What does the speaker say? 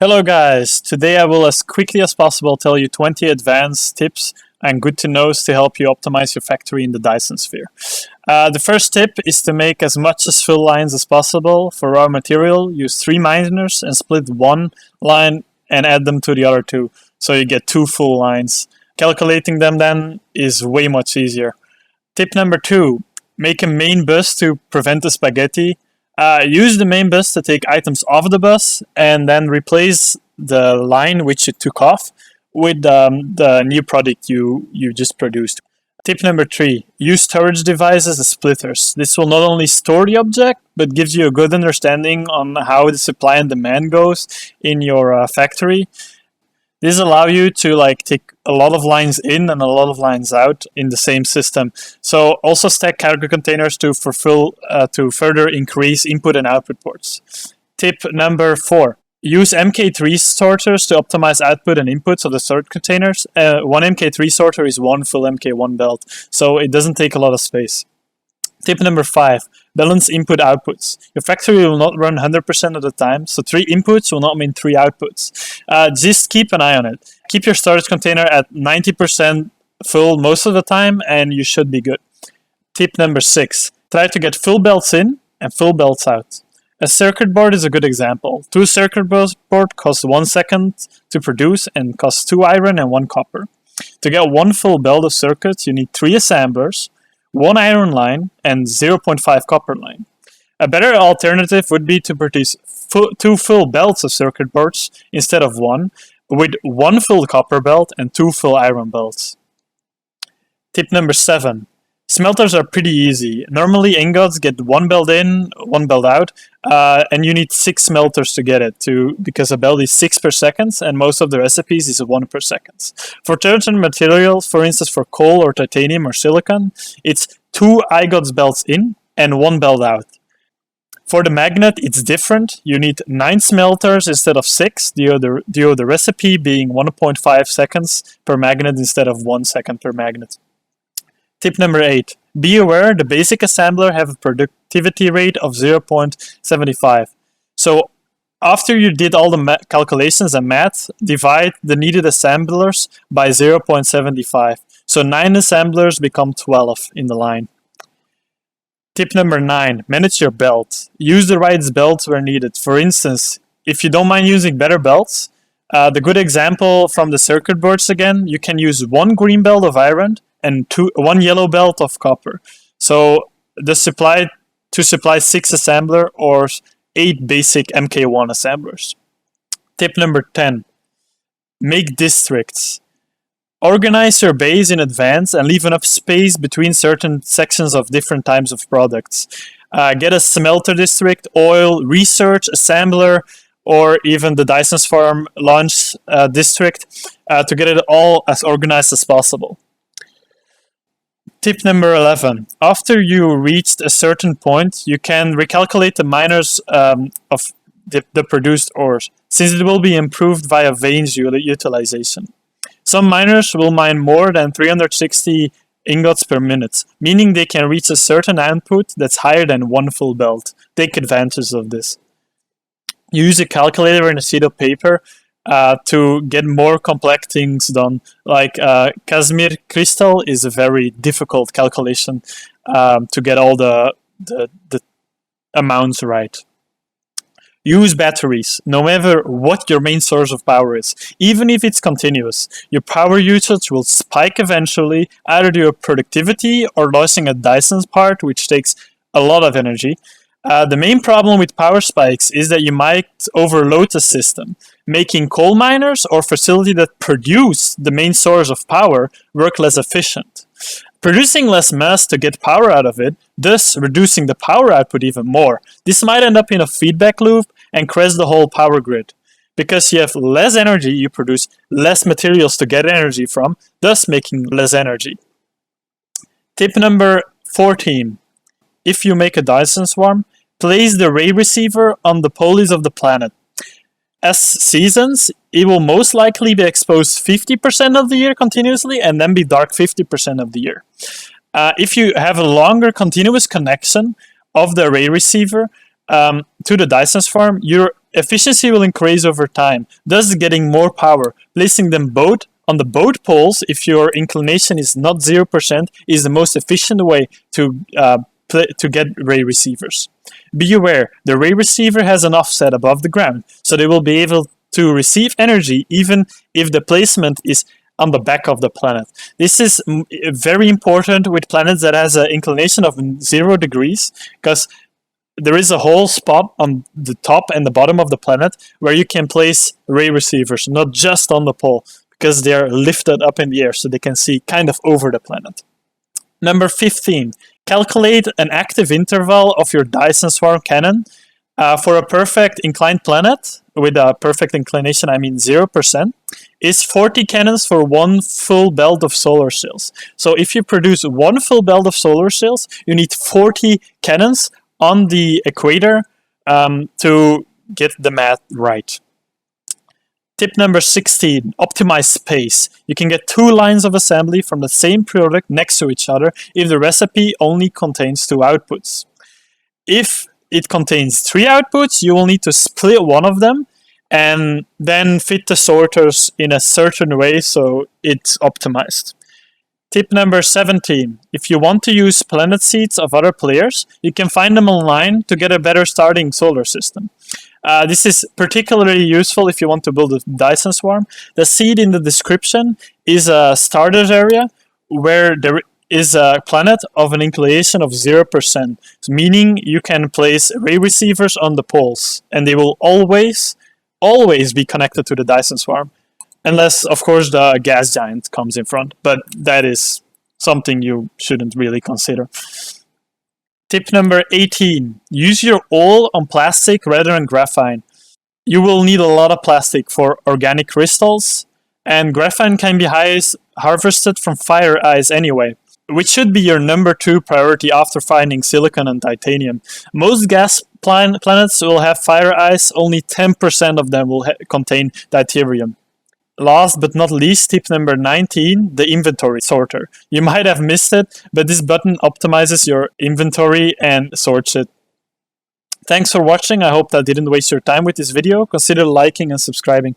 Hello guys, today I will as quickly as possible tell you 20 advanced tips and good to knows to help you optimize your factory in the Dyson sphere. The first tip is to make as much as fill lines as possible. For raw material, use 3 miners and split one line and add them to the other 2, so you get 2 full lines. Calculating them then is way much easier. Tip number 2, make a main bus to prevent the spaghetti. Use the main bus to take items off the bus and then replace the line which you took off with the new product you just produced. Tip number 3, use storage devices as splitters. This will not only store the object, but gives you a good understanding on how the supply and demand goes in your factory. This allows you to take a lot of lines in and a lot of lines out in the same system. So also stack cargo containers to further increase input and output ports. Tip number 4, use MK3 sorters to optimize output and inputs of the sort containers. One MK3 sorter is one full MK1 belt, so it doesn't take a lot of space. Tip number 5, balance input-outputs. Your factory will not run 100% of the time, so 3 inputs will not mean 3 outputs. Just keep an eye on it. Keep your storage container at 90% full most of the time, and you should be good. Tip number 6, try to get full belts in and full belts out. A circuit board is a good example. 2 circuit boards cost 1 second to produce and cost 2 iron and 1 copper. To get 1 full belt of circuits, you need 3 assemblers, 1 iron line, and 0.5 copper line. A better alternative would be to produce 2 full belts of circuit boards instead of 1, with 1 full copper belt and 2 full iron belts. Tip number 7. Smelters are pretty easy. Normally ingots get 1 belt in, 1 belt out, and you need 6 smelters to get it, because a belt is 6 per second, and most of the recipes is 1 per second. For certain materials, for instance for coal or titanium or silicon, it's 2 ingots belts in and 1 belt out. For the magnet, it's different. You need 9 smelters instead of 6, the other recipe being 1.5 seconds per magnet instead of 1 second per magnet. Tip number 8. Be aware the basic assembler have a productivity rate of 0.75. So after you did all the calculations and math, divide the needed assemblers by 0.75. So 9 assemblers become 12 in the line. Tip number 9. Manage your belt. Use the right belts where needed. For instance, if you don't mind using better belts, the good example from the circuit boards again, you can use 1 green belt of iron and 1 yellow belt of copper. So to supply 6 assembler or 8 basic MK1 assemblers. Tip number 10. Make districts. Organize your base in advance and leave enough space between certain sections of different types of products. Get a smelter district, oil, research, assembler, or even the Dyson's farm launch district to get it all as organized as possible. Tip number 11. After you reached a certain point, you can recalculate the miners of the produced ores, since it will be improved via veins utilization. Some miners will mine more than 360 ingots per minute, meaning they can reach a certain output that's higher than 1 full belt. Take advantage of this. Use a calculator and a sheet of paper to get more complex things done. Like Casimir crystal is a very difficult calculation to get all the amounts right. Use batteries, no matter what your main source of power is. Even if it's continuous, your power usage will spike eventually, either due to productivity or losing a Dyson's part, which takes a lot of energy. The main problem with power spikes is that you might overload the system, making coal miners or facilities that produce the main source of power work less efficient. Producing less mass to get power out of it, thus reducing the power output even more. This might end up in a feedback loop and crash the whole power grid. Because you have less energy, you produce less materials to get energy from, thus making less energy. Tip number 14. If you make a Dyson swarm, place the ray receiver on the poles of the planet. As seasons, it will most likely be exposed 50% of the year continuously and then be dark 50% of the year. If you have a longer continuous connection of the array receiver to the Dyson's farm, your efficiency will increase over time, thus getting more power. Placing them both on the both poles, if your inclination is not 0%, is the most efficient way to get ray receivers. Be aware, the ray receiver has an offset above the ground, so they will be able to receive energy even if the placement is on the back of the planet. This is very important with planets that has an inclination of 0 degrees, because there is a whole spot on the top and the bottom of the planet where you can place ray receivers, not just on the pole, because they are lifted up in the air so they can see kind of over the planet. Number 15. Calculate an active interval of your Dyson swarm cannon. For a perfect inclined planet, with a perfect inclination I mean 0%, is 40 cannons for one full belt of solar sails. So if you produce one full belt of solar sails, you need 40 cannons on the equator to get the math right. Tip number 16, optimize space. You can get 2 lines of assembly from the same product next to each other if the recipe only contains 2 outputs. If it contains 3 outputs, you will need to split one of them and then fit the sorters in a certain way so it's optimized. Tip number 17, if you want to use planet seeds of other players, you can find them online to get a better starting solar system. This is particularly useful if you want to build a Dyson swarm. The seed in the description is a starters area where there is a planet of an inclination of 0%, meaning you can place ray receivers on the poles, and they will always be connected to the Dyson swarm. Unless, of course, the gas giant comes in front, but that is something you shouldn't really consider. Tip number 18, use your oil on plastic rather than graphite. You will need a lot of plastic for organic crystals, and graphite can be harvested from fire ice anyway, which should be your number 2 priority after finding silicon and titanium. Most gas planets will have fire ice, only 10% of them will contain deuterium. Last but not least, tip number 19, the inventory sorter. You might have missed it, but this button optimizes your inventory and sorts it. Thanks for watching. I hope that didn't waste your time with this video. Consider liking and subscribing.